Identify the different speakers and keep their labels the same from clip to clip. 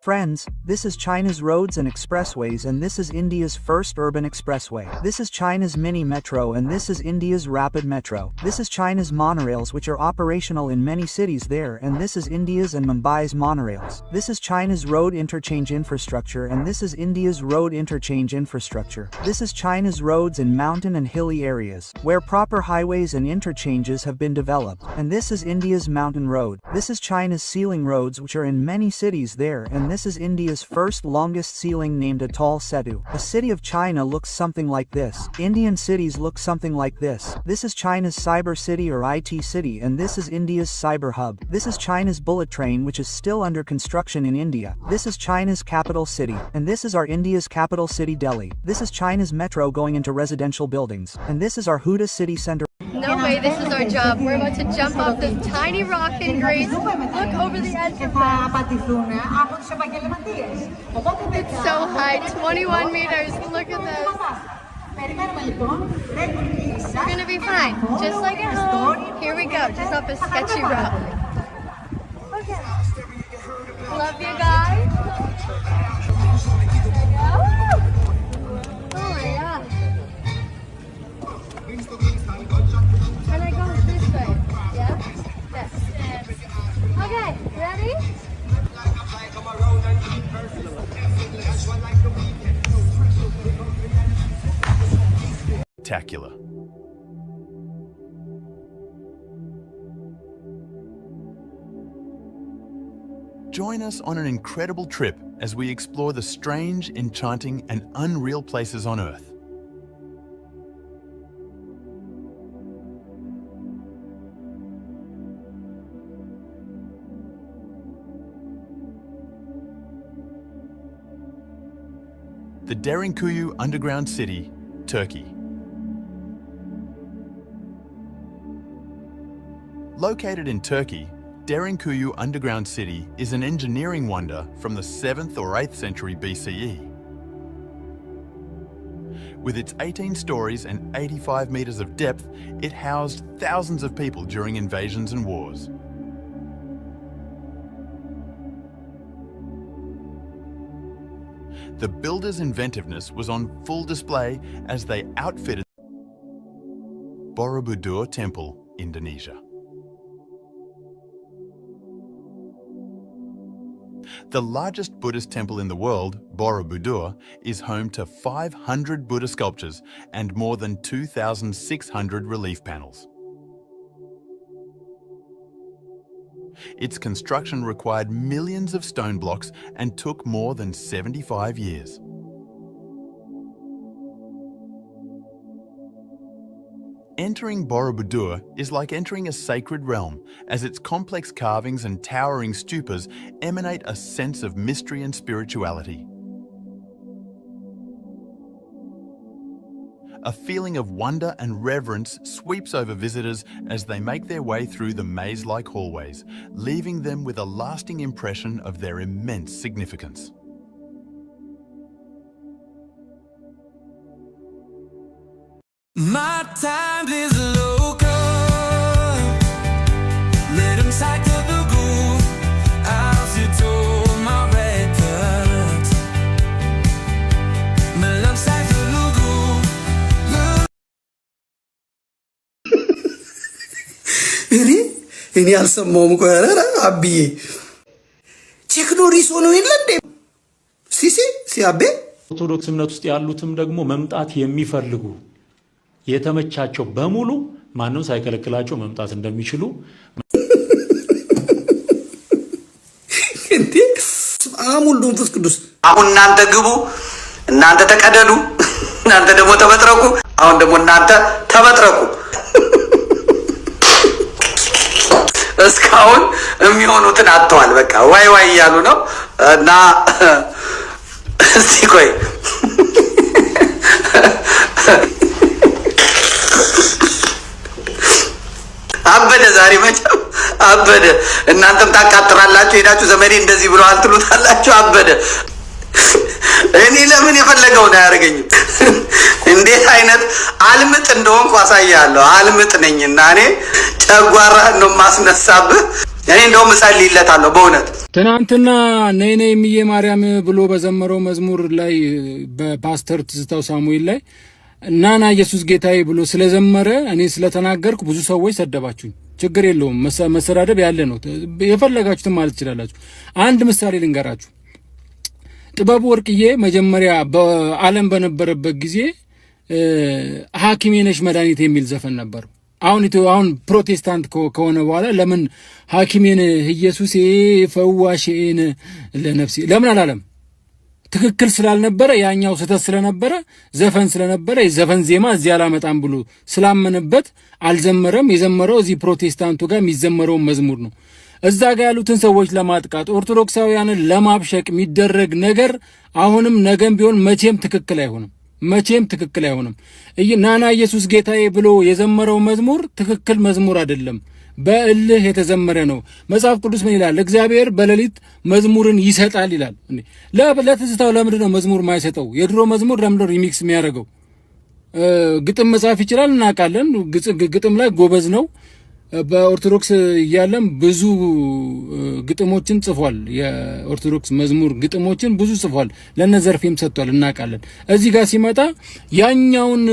Speaker 1: Friends, this is China's roads and expressways, and this is India's first urban expressway. This is China's mini metro, and this is India's rapid metro. This is China's monorails, which are operational in many cities there, and this is India's and Mumbai's monorails. This is China's road interchange infrastructure, and this is India's road interchange infrastructure. This is China's roads in mountain and hilly areas, where proper highways and interchanges have been developed, and this is India's mountain road. This is China's ceiling roads, which are in many cities there, and this is India's first longest ceiling named Atal Setu. A city of China looks something like this. Indian cities look something like this. This is China's cyber city or IT city, and this is India's cyber hub. This is China's bullet train, which is still under construction in India. This is China's capital city, and this is our India's capital city, Delhi. This is China's metro going into residential buildings, and this is our Huda city center.
Speaker 2: No way, this is our job. We're about to jump off this tiny rock in Greece. Look over the edge of that. It's so high, 21 meters. Look at this. We're gonna be fine, just like at home. Here we go, just off a sketcy rock. Okay. Love you guys. Oh my gosh. And I go this way. Yeah? Yes. Okay, ready?
Speaker 3: Spectacular. Join us on an incredible trip as we explore the strange, enchanting, and unreal places on Earth. The Derinkuyu underground city, Turkey. Located in Turkey, Derinkuyu underground city is an engineering wonder from the 7th or 8th century BCE. With its 18 stories and 85 meters of depth, it housed thousands of people during invasions and wars. The builders' inventiveness was on full display as they outfitted Borobudur Temple, Indonesia. The largest Buddhist temple in the world, Borobudur, is home to 500 Buddha sculptures and more than 2,600 relief panels. Its construction required millions of stone blocks and took more than 75 years. Entering Borobudur is like entering a sacred realm, as its complex carvings and towering stupas emanate a sense of mystery and spirituality. A feeling of wonder and reverence sweeps over visitors as they make their way through the maze-like hallways, leaving them with a lasting impression of their immense significance.
Speaker 4: My time is local. Let him cycle the groove. I'll sit on my records. Let him cycle the groove.
Speaker 5: እኔ አልሰማሁም እኮ ኧረ አብዬ ቴክኖሪስ ሆኖ የለም ሲአቤ
Speaker 6: ኦርቶዶክስ እምነት ውስጥ ያሉትም ደግሞ መምጣት የሚፈልጉ የተመቻቸው በሙሉ ማንም ሳይከለክላቸው መምጣት እንደሚችሉ
Speaker 5: እንዴ አሙል መንፈስ ቅዱስ
Speaker 7: አሁን እናንተ ግቡ፣ እናንተ ተቀደዱ፣ እናንተ ደግሞ ተበጥረቁ። አሁን ደግሞ እናንተ ተበጥረቁ። እስካሁን የሚሆኑትን አጥተዋል። በቃ ዋይ ዋይ እያሉ ነው እና እስቲ ቆይ አበደ ዛሬ መቼም አበደ። እናንተም ታቃጥራላችሁ፣ ሄዳችሁ ዘመዴ እንደዚህ ብለዋል ትሉታላችሁ። አበደ። እኔ ለምን የፈለገውን አያደርገኝም? እንዴት አይነት አልምጥ እንደሆንኩ አሳያለሁ። አልምጥ ነኝና እኔ ጨጓራህን ነው ማስነሳብህ። እኔ እንደውም እጸልይለታለሁ በእውነት
Speaker 8: ትናንትና ነይ ነይ እምዬ ማርያም ብሎ በዘመረው መዝሙር ላይ በፓስተር ትዝታው ሳሙኤል ላይ ናና ኢየሱስ ጌታዬ ብሎ ስለዘመረ እኔ ስለተናገርኩ ብዙ ሰዎች ሰደባችሁኝ። ችግር የለውም መሰዳደብ ያለ ነው። የፈለጋችሁትን ማለት ትችላላችሁ። አንድ ምሳሌ ልንገራችሁ። ጥበቡ ወርቅዬ መጀመሪያ በዓለም በነበረበት ጊዜ ሐኪሜ ነሽ መድኃኒት የሚል ዘፈን ነበር። አሁን ፕሮቴስታንት ከሆነ በኋላ ለምን ሐኪሜን ኢየሱሴ ፈዋሽን ለነፍሴ ለምን አላለም? ትክክል ስላልነበረ ያኛው ስተት ስለነበረ ዘፈን ስለነበረ የዘፈን ዜማ እዚህ አላመጣም ብሎ ስላመነበት አልዘመረም። የዘመረው እዚህ ፕሮቴስታንቱ ጋር የሚዘመረው መዝሙር ነው። እዛ ጋር ያሉትን ሰዎች ለማጥቃት ኦርቶዶክሳውያንን ለማብሸቅ የሚደረግ ነገር አሁንም ነገም ቢሆን መቼም ትክክል አይሆንም። ናና ኢየሱስ ጌታዬ ብሎ የዘመረው መዝሙር ትክክል መዝሙር አይደለም። በእልህ የተዘመረ ነው። መጽሐፍ ቅዱስ ምን ይላል? እግዚአብሔር በሌሊት መዝሙርን ይሰጣል ይላል። ለትዝታው ለምንድን ነው መዝሙር ማይሰጠው? የድሮ መዝሙር ለምንድን ነው ሪሚክስ የሚያደርገው? ግጥም መጻፍ ይችላል እናውቃለን። ግጥም ላይ ጎበዝ ነው። በኦርቶዶክስ እያለም ብዙ ግጥሞችን ጽፏል። የኦርቶዶክስ መዝሙር ግጥሞችን ብዙ ጽፏል። ለነዘርፌም ሰጥቷል እናውቃለን። እዚህ ጋር ሲመጣ ያኛውን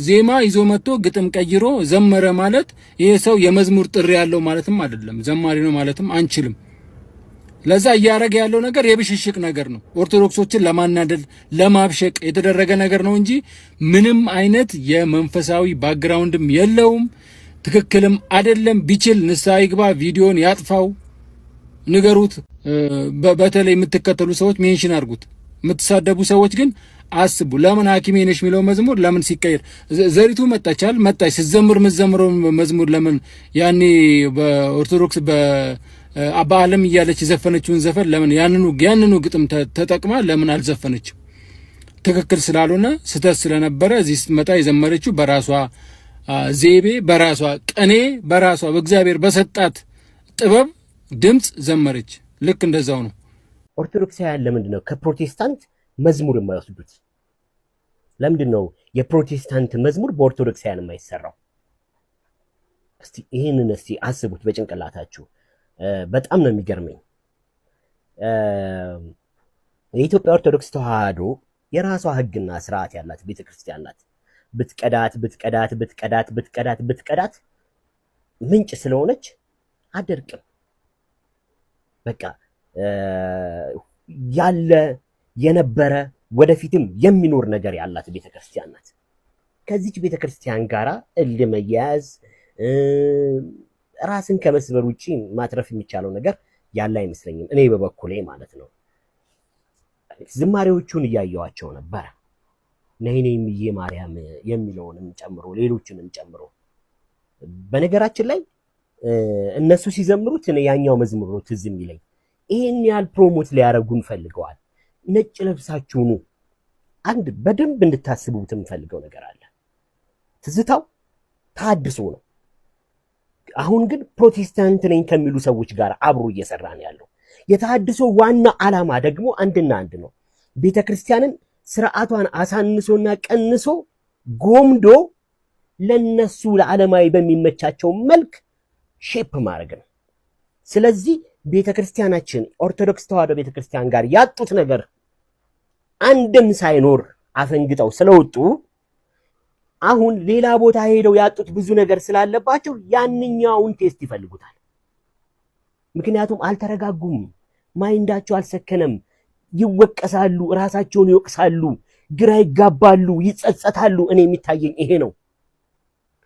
Speaker 8: ዜማ ይዞ መጥቶ ግጥም ቀይሮ ዘመረ ማለት ይሄ ሰው የመዝሙር ጥሪ ያለው ማለትም አይደለም፣ ዘማሪ ነው ማለትም አንችልም። ለዛ እያረገ ያለው ነገር የብሽሽቅ ነገር ነው። ኦርቶዶክሶችን ለማናደድ ለማብሸቅ የተደረገ ነገር ነው እንጂ ምንም አይነት የመንፈሳዊ ባክግራውንድም የለውም። ትክክልም አይደለም። ቢችል ንስሐ ይግባ፣ ቪዲዮን ያጥፋው፣ ንገሩት። በተለይ የምትከተሉ ሰዎች ሜንሽን አድርጉት። የምትሳደቡ ሰዎች ግን አስቡ። ለምን ሐኪሜ ነሽ የሚለው መዝሙር ለምን ሲቀየር? ዘሪቱ መጣች ስትዘምር የምትዘምረው መዝሙር ለምን ያኔ በኦርቶዶክስ በዓለም እያለች የዘፈነችውን ዘፈን ለምን ያንኑ ግጥም ተጠቅማ ለምን አልዘፈነችም? ትክክል ስላልሆነ ስተት ስለነበረ እዚህ ስትመጣ የዘመረችው በራሷ ዘይቤ በራሷ ቀኔ በራሷ በእግዚአብሔር በሰጣት ጥበብ ድምጽ ዘመረች። ልክ እንደዛው ነው።
Speaker 9: ኦርቶዶክሳውያን ለምንድን ነው ከፕሮቴስታንት መዝሙር የማይወስዱት? ለምንድን ነው የፕሮቴስታንት መዝሙር በኦርቶዶክሳውያን የማይሰራው? እስቲ ይሄንን አስቡት በጭንቅላታችሁ። በጣም ነው የሚገርመኝ። የኢትዮጵያ ኦርቶዶክስ ተዋሕዶ የራሷ ሕግና ስርዓት ያላት ቤተክርስቲያን ናት። ብትቀዳት ምንጭ ስለሆነች አደርቅም። በቃ ያለ የነበረ ወደፊትም የሚኖር ነገር ያላት ቤተክርስቲያን ናት። ከዚች ቤተክርስቲያን ጋራ መያያዝ ራስን ከመስበር ውጪ ማትረፍ የሚቻለው ነገር ያለ አይመስለኝም፣ እኔ በበኩሌ ማለት ነው። ዝማሬዎቹን እያየዋቸው ነበር። ነይ ነይ እምዬ ማርያም የሚለውንም ጨምሮ ሌሎችንም ጨምሮ። በነገራችን ላይ እነሱ ሲዘምሩት ያኛው መዝሙር ነው ትዝ የሚለኝ። ይሄን ያህል ፕሮሞት ሊያረጉን ፈልገዋል። ነጭ ለብሳችሁ ነው። አንድ በደንብ እንድታስቡት የምፈልገው ነገር አለ። ትዝታው ታድሶ ነው። አሁን ግን ፕሮቴስታንት ነኝ ከሚሉ ሰዎች ጋር አብሮ እየሰራ ነው ያለው። የታድሶ ዋና ዓላማ ደግሞ አንድና አንድ ነው። ቤተክርስቲያንን ስርዓቷን አሳንሶና ቀንሶ ጎምዶ ለነሱ ለዓለማዊ በሚመቻቸው መልክ ሼፕ ማድረግ ነው። ስለዚህ ቤተክርስቲያናችን ኦርቶዶክስ ተዋሕዶ ቤተክርስቲያን ጋር ያጡት ነገር አንድም ሳይኖር አፈንግጠው ስለወጡ አሁን ሌላ ቦታ ሄደው ያጡት ብዙ ነገር ስላለባቸው ያንኛውን ቴስት ይፈልጉታል። ምክንያቱም አልተረጋጉም፣ ማይንዳቸው አልሰከነም። ይወቀሳሉ፣ ራሳቸውን ይወቅሳሉ፣ ግራ ይጋባሉ፣ ይጸጸታሉ። እኔ የሚታየኝ ይሄ ነው።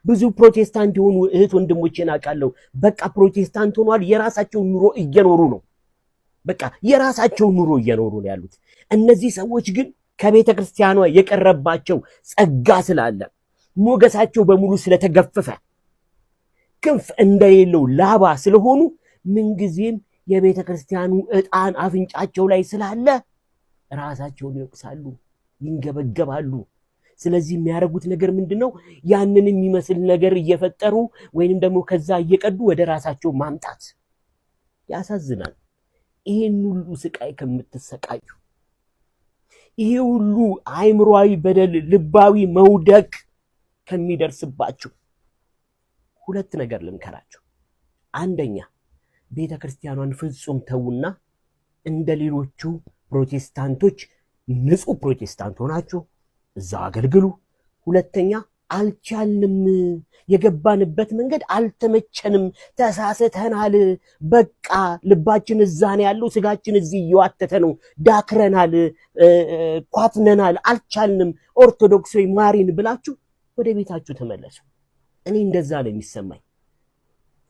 Speaker 9: ብዙ ፕሮቴስታንት የሆኑ እህት ወንድሞቼን አውቃለሁ። በቃ ፕሮቴስታንት ሆኗል፣ የራሳቸውን ኑሮ እየኖሩ ነው። በቃ የራሳቸውን ኑሮ እየኖሩ ነው ያሉት። እነዚህ ሰዎች ግን ከቤተ ክርስቲያኗ የቀረባቸው ጸጋ ስላለ ሞገሳቸው በሙሉ ስለተገፈፈ ክንፍ እንደሌለው ላባ ስለሆኑ ምንጊዜም የቤተ ክርስቲያኑ ዕጣን አፍንጫቸው ላይ ስላለ ራሳቸውን ይወቅሳሉ፣ ይንገበገባሉ። ስለዚህ የሚያደርጉት ነገር ምንድነው? ያንን የሚመስል ነገር እየፈጠሩ ወይንም ደግሞ ከዛ እየቀዱ ወደ ራሳቸው ማምጣት። ያሳዝናል። ይሄን ሁሉ ስቃይ ከምትሰቃዩ፣ ይሄ ሁሉ አይምሮአዊ በደል፣ ልባዊ መውደቅ ከሚደርስባችሁ ሁለት ነገር ልምከራችሁ። አንደኛ ቤተክርስቲያኗን ፍጹም ተውና እንደ ሌሎቹ ፕሮቴስታንቶች ንጹህ ፕሮቴስታንት ሆናችሁ እዛው አገልግሉ። ሁለተኛ አልቻልንም፣ የገባንበት መንገድ አልተመቸንም፣ ተሳስተናል፣ በቃ ልባችን እዛ ነው ያለው፣ ስጋችን እዚህ እየዋተተ ነው፣ ዳክረናል፣ ኳትነናል፣ አልቻልንም፣ ኦርቶዶክስ ወይ ማሪን ብላችሁ ወደ ቤታችሁ ተመለሱ። እኔ እንደዛ ነው የሚሰማኝ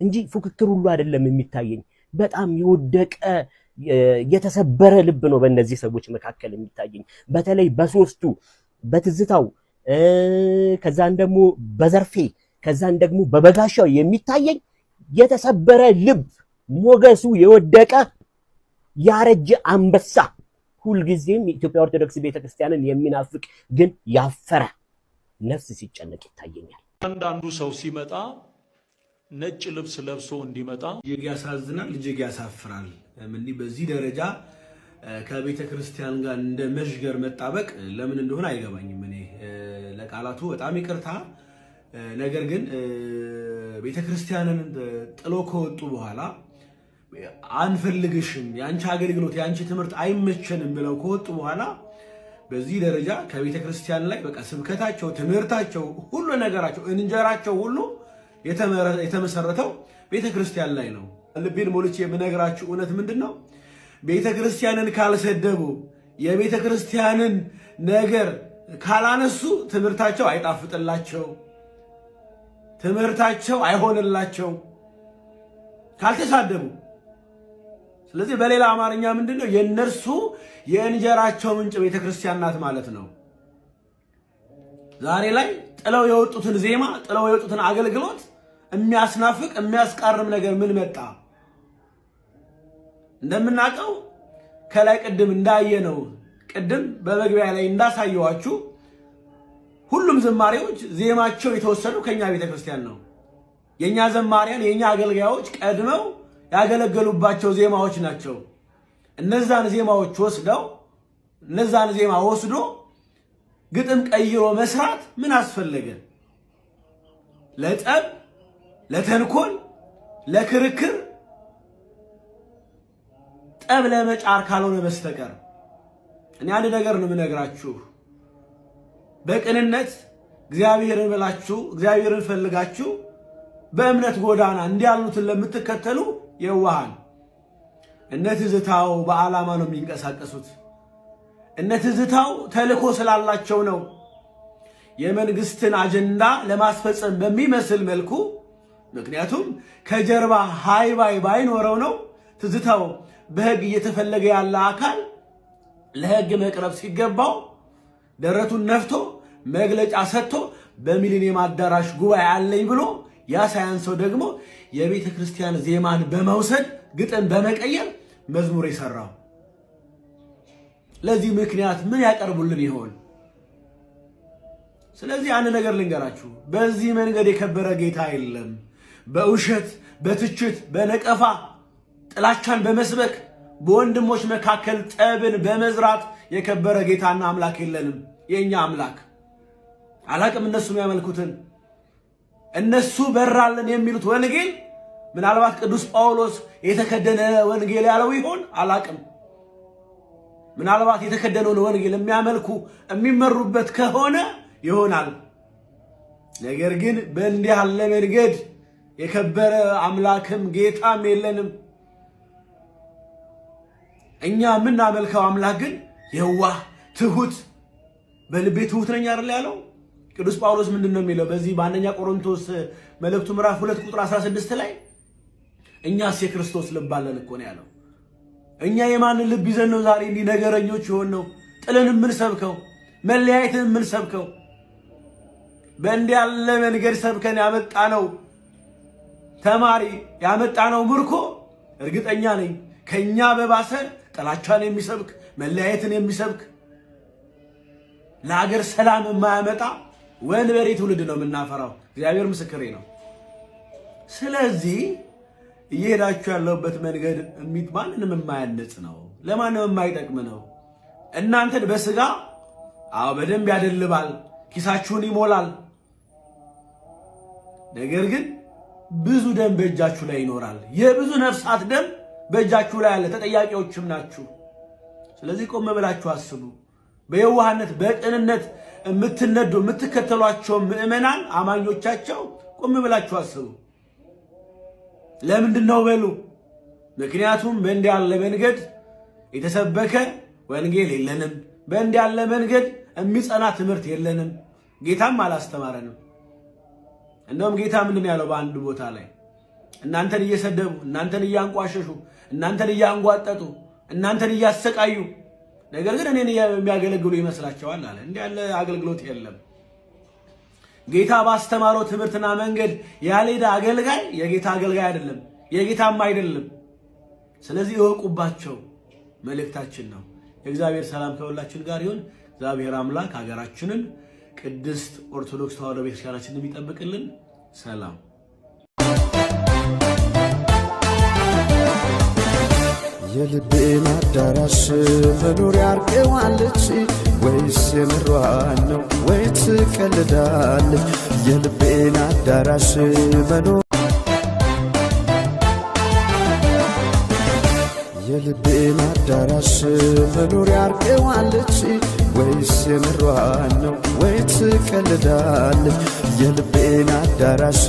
Speaker 9: እንጂ ፉክክር ሁሉ አይደለም የሚታየኝ። በጣም የወደቀ የተሰበረ ልብ ነው በእነዚህ ሰዎች መካከል የሚታየኝ። በተለይ በሶስቱ በትዝታው ከዛን ደግሞ በዘርፌ ከዛን ደግሞ በበጋሻው የሚታየኝ የተሰበረ ልብ፣ ሞገሱ የወደቀ ያረጀ አንበሳ፣ ሁልጊዜም የኢትዮጵያ ኦርቶዶክስ ቤተክርስቲያንን የሚናፍቅ ግን ያፈረ ነፍስ ሲጨነቅ ይታየኛል።
Speaker 6: አንዳንዱ ሰው ሲመጣ ነጭ ልብስ ለብሶ እንዲመጣ
Speaker 10: እጅግ ያሳዝናል፣ እጅግ ያሳፍራል። ምን በዚህ ደረጃ ከቤተ ክርስቲያን ጋር እንደ መሽገር መጣበቅ ለምን እንደሆነ አይገባኝም። እኔ ለቃላቱ በጣም ይቅርታ። ነገር ግን ቤተ ክርስቲያንን ጥሎ ከወጡ በኋላ አንፈልግሽም፣ ያንቺ አገልግሎት ያንቺ ትምህርት አይመቸንም ብለው ከወጡ በኋላ በዚህ ደረጃ ከቤተ ክርስቲያን ላይ በቃ ስብከታቸው፣ ትምህርታቸው፣ ሁሉ ነገራቸው፣ እንጀራቸው ሁሉ የተመሰረተው ቤተ ክርስቲያን ላይ ነው። ልቤን ሞልቼ የምነግራችሁ እውነት ምንድነው? ቤተ ክርስቲያንን ካልሰደቡ፣ የቤተ ክርስቲያንን ነገር ካላነሱ ትምህርታቸው አይጣፍጥላቸው፣ ትምህርታቸው አይሆንላቸው ካልተሳደቡ። ስለዚህ በሌላ አማርኛ ምንድነው? የነርሱ የእንጀራቸው ምንጭ ቤተ ክርስቲያን ናት ማለት ነው። ዛሬ ላይ ጥለው የወጡትን ዜማ፣ ጥለው የወጡትን አገልግሎት የሚያስናፍቅ የሚያስቃርም ነገር ምን መጣ? እንደምናውቀው ከላይ ቅድም እንዳየነው ቅድም በመግቢያ ላይ እንዳሳየዋችሁ ሁሉም ዘማሪዎች ዜማቸው የተወሰዱ ከኛ ቤተክርስቲያን ነው። የኛ ዘማሪያን የኛ አገልጋዮች ቀድመው ያገለገሉባቸው ዜማዎች ናቸው። እነዛን ዜማዎች ወስዶ ግጥም ቀይሮ መስራት ምን አስፈለገ? ለጠብ፣ ለተንኮል፣ ለክርክር፣ ጠብ ለመጫር ካልሆነ በስተቀር እኔ አንድ ነገር ነው የምነግራችሁ። በቅንነት እግዚአብሔርን ብላችሁ እግዚአብሔርን ፈልጋችሁ በእምነት ጎዳና እንዲያሉትን ለምትከተሉ የዋሃን እነ ትዝታው በዓላማ ነው የሚንቀሳቀሱት። እነ ትዝታው ተልኮ ስላላቸው ነው። የመንግስትን አጀንዳ ለማስፈጸም በሚመስል መልኩ፣ ምክንያቱም ከጀርባ ሃይባይ ባይኖረው ነው ትዝታው በህግ እየተፈለገ ያለ አካል ለህግ መቅረብ ሲገባው ደረቱን ነፍቶ መግለጫ ሰጥቶ በሚሊኒየም አዳራሽ ጉባኤ አለኝ ብሎ ያ ሳያንሰው ደግሞ የቤተ ክርስቲያን ዜማን በመውሰድ ግጥም በመቀየር መዝሙር የሰራው። ለዚህ ምክንያት ምን ያቀርቡልን ይሆን? ስለዚህ አንድ ነገር ልንገራችሁ፣ በዚህ መንገድ የከበረ ጌታ የለም። በውሸት፣ በትችት፣ በነቀፋ ጥላቻን በመስበክ በወንድሞች መካከል ጠብን በመዝራት የከበረ ጌታና አምላክ የለንም። የኛ አምላክ አላቅም እነሱ የሚያመልኩትን እነሱ በራልን የሚሉት ወንጌል ምናልባት ቅዱስ ጳውሎስ የተከደነ ወንጌል ያለው ይሆን አላቅም። ምናልባት የተከደነውን ወንጌል የሚያመልኩ የሚመሩበት ከሆነ ይሆናል። ነገር ግን በእንዲህ ያለ መንገድ የከበረ አምላክም ጌታም የለንም። እኛ የምናመልከው አምላክ ግን የዋህ ትሁት፣ በልቤ ትሁት ነኝ አይደል ያለው ቅዱስ ጳውሎስ። ምንድነው የሚለው በዚህ በአንደኛ ቆሮንቶስ መልእክቱ ምዕራፍ 2 ቁጥር 16 ላይ እኛስ የክርስቶስ ልብ አለን እኮ ነው ያለው። እኛ የማንን ልብ ይዘን ነው ዛሬ እንዲህ ነገረኞች የሆነው? ጥልን የምንሰብከው፣ መለያየትን የምንሰብከው፣ በእንዲህ ያለ መንገድ ሰብከን ያመጣነው ተማሪ ያመጣነው ምርኮ እርግጠኛ ነኝ ከኛ በባሰ ጥላቻን የሚሰብክ መለያየትን የሚሰብክ ለሀገር ሰላም የማያመጣ ወንበሬ ትውልድ ነው የምናፈራው። እግዚአብሔር ምስክሬ ነው። ስለዚህ እየሄዳችሁ ያለውበት መንገድ ማንንም የማያነጽ ነው፣ ለማንም የማይጠቅም ነው። እናንተን በስጋ በደንብ ያደልባል፣ ኪሳችሁን ይሞላል። ነገር ግን ብዙ ደም በእጃችሁ ላይ ይኖራል። የብዙ ነፍሳት ደም በእጃችሁ ላይ አለ። ተጠያቂዎችም ናችሁ። ስለዚህ ቆም ብላችሁ አስቡ። በየዋህነት በቅንነት የምትነዱ የምትከተሏቸው ምእመናን አማኞቻቸው ቆም ብላችሁ አስቡ። ለምንድን ነው በሉ? ምክንያቱም በእንዲህ ያለ መንገድ የተሰበከ ወንጌል የለንም። በእንዲህ ያለ መንገድ የሚጸና ትምህርት የለንም። ጌታም አላስተማረንም። እንደውም ጌታ ምንድን ያለው በአንድ ቦታ ላይ እናንተን እየሰደቡ እናንተን እያንቋሸሹ እናንተን እያንጓጠጡ እናንተን እያሰቃዩ ነገር ግን እኔን የሚያገለግሉ ይመስላቸዋል አለ። እንዲህ ያለ አገልግሎት የለም። ጌታ ባስተማረው ትምህርትና መንገድ ያልሄደ አገልጋይ የጌታ አገልጋይ አይደለም፣ የጌታም አይደለም። ስለዚህ እወቁባቸው መልእክታችን ነው። የእግዚአብሔር ሰላም ከሁላችን ጋር ይሁን። እግዚአብሔር አምላክ ሀገራችንን ቅድስት ኦርቶዶክስ ተዋሕዶ ቤተክርስቲያናችንን የሚጠብቅልን። ሰላም
Speaker 11: የልቤን አዳራሽ መኖሪያ አርቀዋለች ወይስ የምሯን ነው ወይ ትቀልዳለች? የልቤን አዳራሽ የልቤን አዳራሽ መኖሪያ አርቀዋለች ወይስ የምሯን ነው ወይ ትቀልዳለች? የልቤን አዳራሽ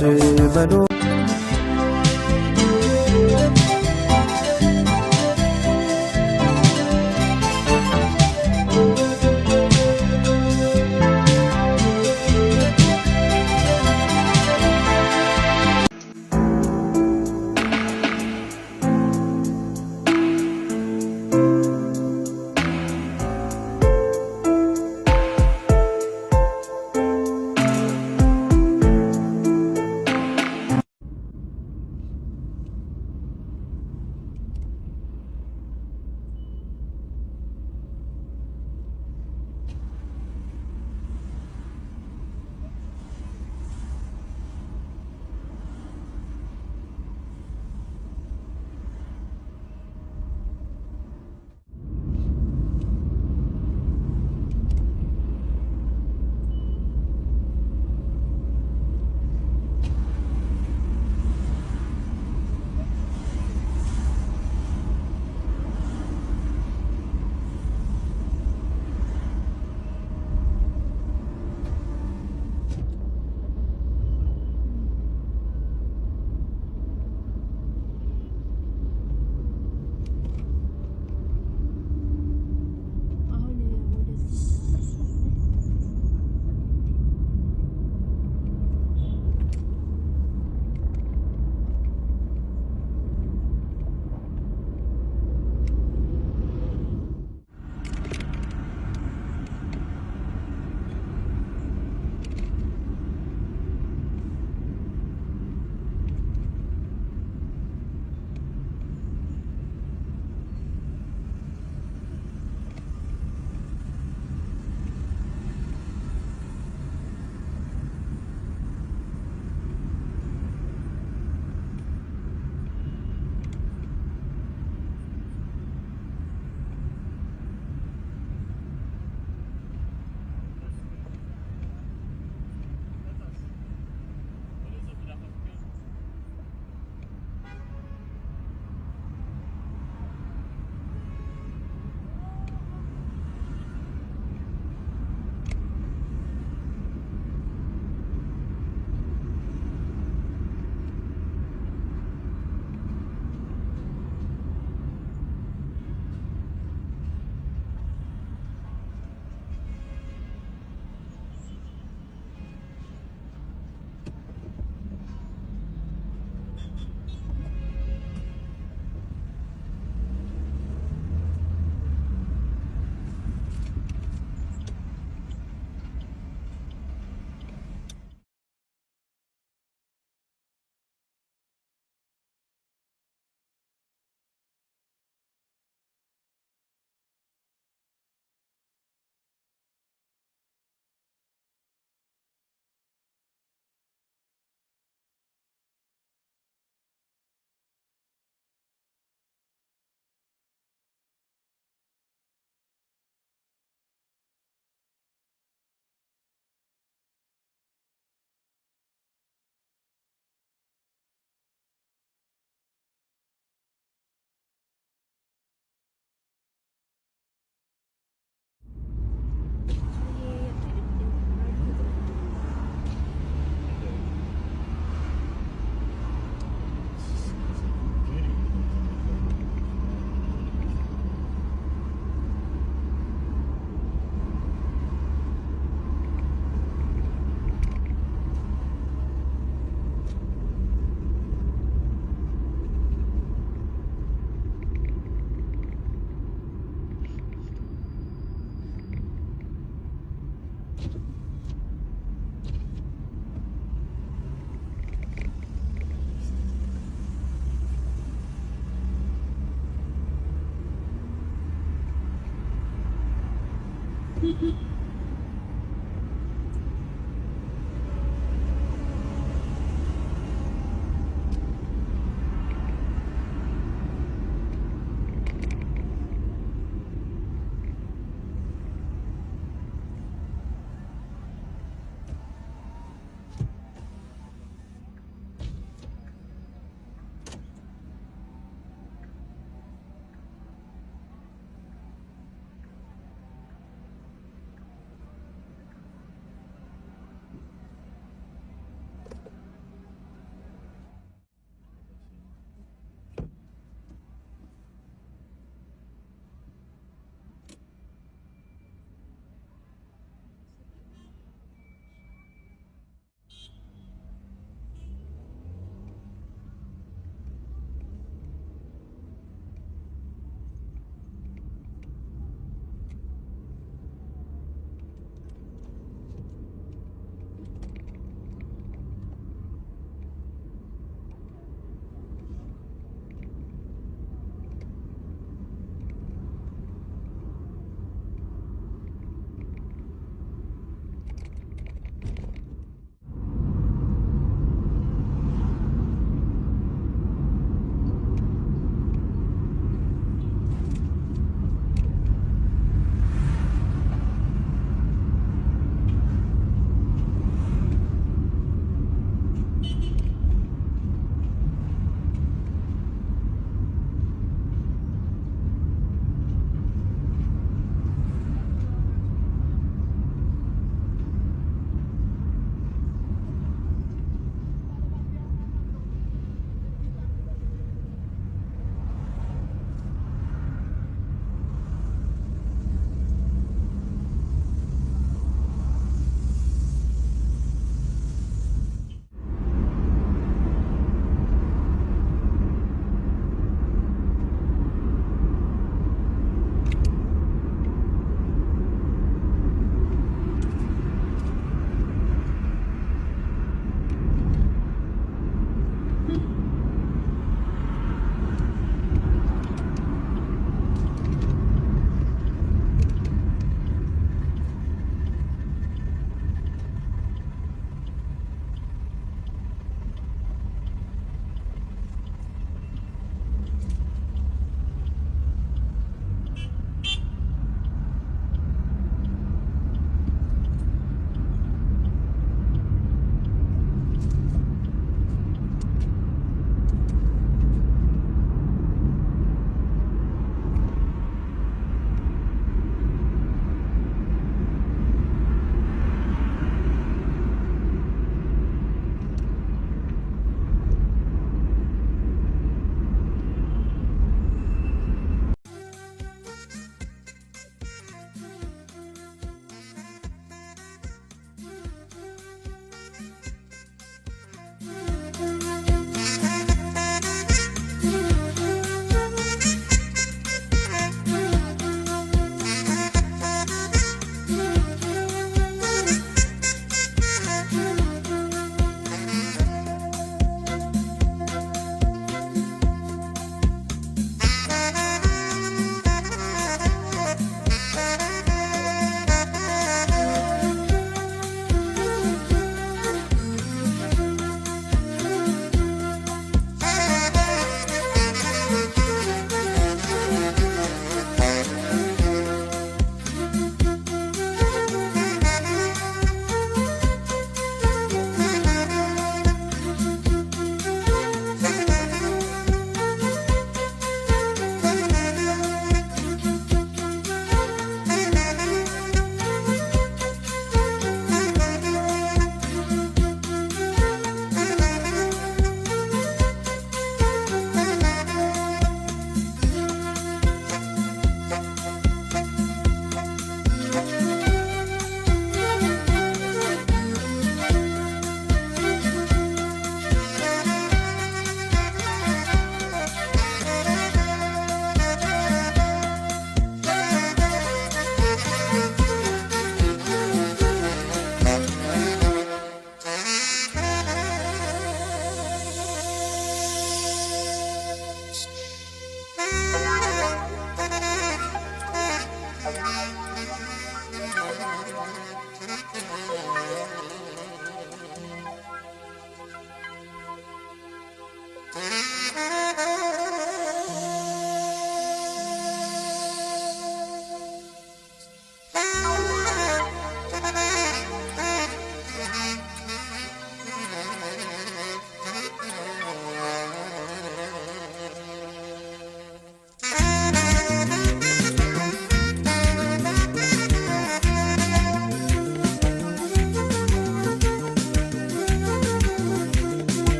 Speaker 2: Thank you.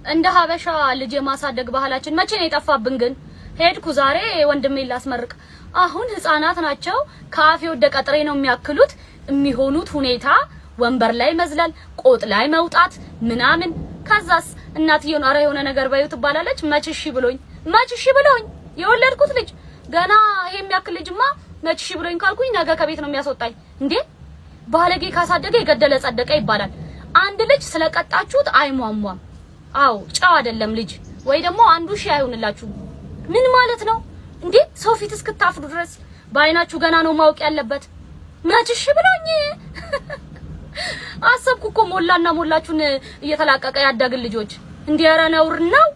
Speaker 12: እንደ ሀበሻ ልጅ የማሳደግ ባህላችን መቼ ነው የጠፋብን? ግን ሄድኩ ዛሬ ወንድሜ ላስመርቅ። አሁን ህፃናት ናቸው ካፌ ወደ ቀጥሬ ነው የሚያክሉት። የሚሆኑት ሁኔታ ወንበር ላይ መዝለል፣ ቆጥ ላይ መውጣት ምናምን። ከዛስ እናትየውን አረ የሆነ ነገር ባዩ ትባላለች። መችሺ ብሎኝ የወለድኩት ልጅ ገና ይሄ የሚያክል ልጅማ መችሺ ብሎኝ ካልኩኝ ነገ ከቤት ነው የሚያስወጣኝ። እንዴ ባለጌ ካሳደገ የገደለ ጸደቀ ይባላል። አንድ ልጅ ስለቀጣችሁት አይሟሟም። አው ጫው አይደለም ልጅ ወይ ደግሞ አንዱ ሺ አይሆንላችሁ። ምን ማለት ነው እንዴ? ሰው ፊት እስክታፍሩ ድረስ በአይናችሁ ገና ነው ማወቅ ያለበት። መችሺ ብሎኝ አሰብኩ እኮ ሞላና ሞላችሁን እየተላቀቀ ያዳግል ልጆች እንዴ! ኧረ ነውር ነው።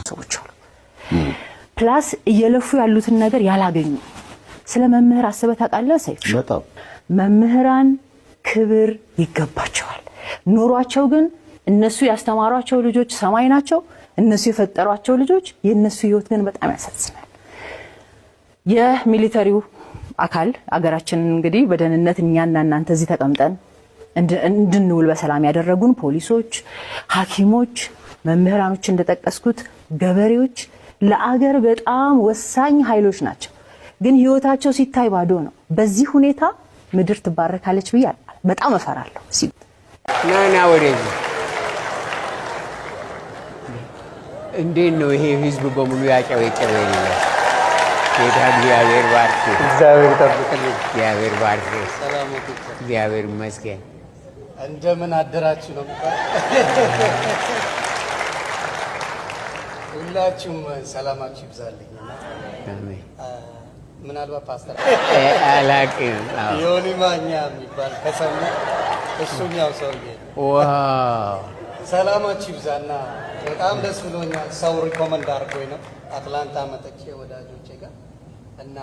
Speaker 13: ሰዎች አሉ ፕላስ እየለፉ ያሉትን ነገር ያላገኙ። ስለ መምህር አስበህ ታውቃለህ ሰይፍ?
Speaker 14: በጣም
Speaker 13: መምህራን ክብር ይገባቸዋል። ኑሯቸው ግን እነሱ ያስተማሯቸው ልጆች ሰማይ ናቸው። እነሱ የፈጠሯቸው ልጆች የነሱ ህይወት ግን በጣም ያሳዝናል። የሚሊተሪው አካል አገራችንን እንግዲህ በደህንነት እኛና እናንተ እዚህ ተቀምጠን እንድንውል በሰላም ያደረጉን ፖሊሶች፣ ሐኪሞች፣ መምህራኖች እንደጠቀስኩት ገበሬዎች ለአገር በጣም ወሳኝ ኃይሎች ናቸው። ግን ህይወታቸው ሲታይ ባዶ ነው። በዚህ ሁኔታ ምድር ትባረካለች ብዬ በጣም እፈራለሁ።
Speaker 14: ናና ወደዚህ እንዴት ነው ይሄ ህዝብ በሙሉ ያጨበጨበ ይላል። ጌታ እግዚአብሔር ባርክ፣
Speaker 15: እግዚአብሔር ይጠብቅልኝ፣
Speaker 14: እግዚአብሔር ባርክ።
Speaker 15: ሰላም
Speaker 14: እግዚአብሔር ይመስገን።
Speaker 15: እንደምን አደራችሁ ነው ሁላችሁም ሰላማችሁ ይብዛልኝ።
Speaker 14: አሜን።
Speaker 15: ምናልባት ፓስተር
Speaker 14: አላቅም
Speaker 15: ዮኒ ማኛ የሚባል ከሰሙ እሱኛው ሰውዬ
Speaker 14: ዋው
Speaker 15: ሰላማችሁ ይብዛና በጣም ደስ ብሎኛል። ሰው ሪኮመንድ አድርጎኝ ነው አትላንታ መጥቼ ወዳጆቼ ጋር እና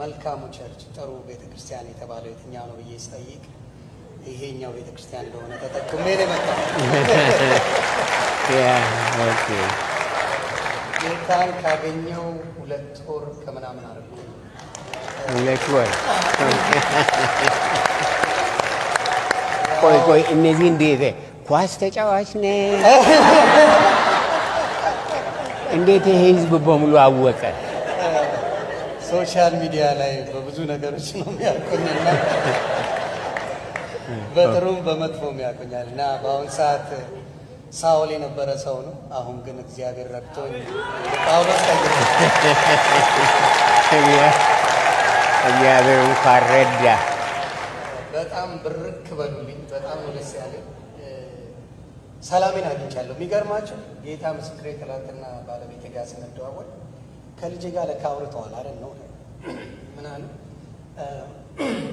Speaker 15: መልካሙ ቸርች ጥሩ ቤተክርስቲያን የተባለው የትኛው ነው ብዬ ስጠይቅ ይሄኛው ቤተክርስቲያን እንደሆነ ተጠቅሜ ነው የመጣው።
Speaker 14: ኦኬ
Speaker 15: ጌታን ካገኘው 2 ወር ከምናምን አድርጎ
Speaker 14: 2 ወር ቆይ እነዚህ እንዴት ኳስ ተጫዋች ነህ? እንዴት ይሄ ህዝብ በሙሉ አወቀ?
Speaker 15: ሶሻል ሚዲያ ላይ በብዙ ነገሮች ነው የሚያውቁኝና በጥሩም በመጥፎም ያውቁኛል እና በአሁን ሰዓት ሳውል የነበረ ሰው ነው። አሁን ግን እግዚአብሔር ረድቶኝ ጳውሎስ
Speaker 14: እግዚአብሔር እንኳን ረዳ።
Speaker 15: በጣም ብርክ በሉልኝ። በጣም ነው ደስ ያለኝ። ሰላሜን አግኝቻለሁ። የሚገርማችሁ ጌታ ምስክሬ፣ ትናንትና ባለቤቴ ጋር ስንደዋወል ከልጄ ጋር ለካ አውርተዋል አይደል ነው ምን አለ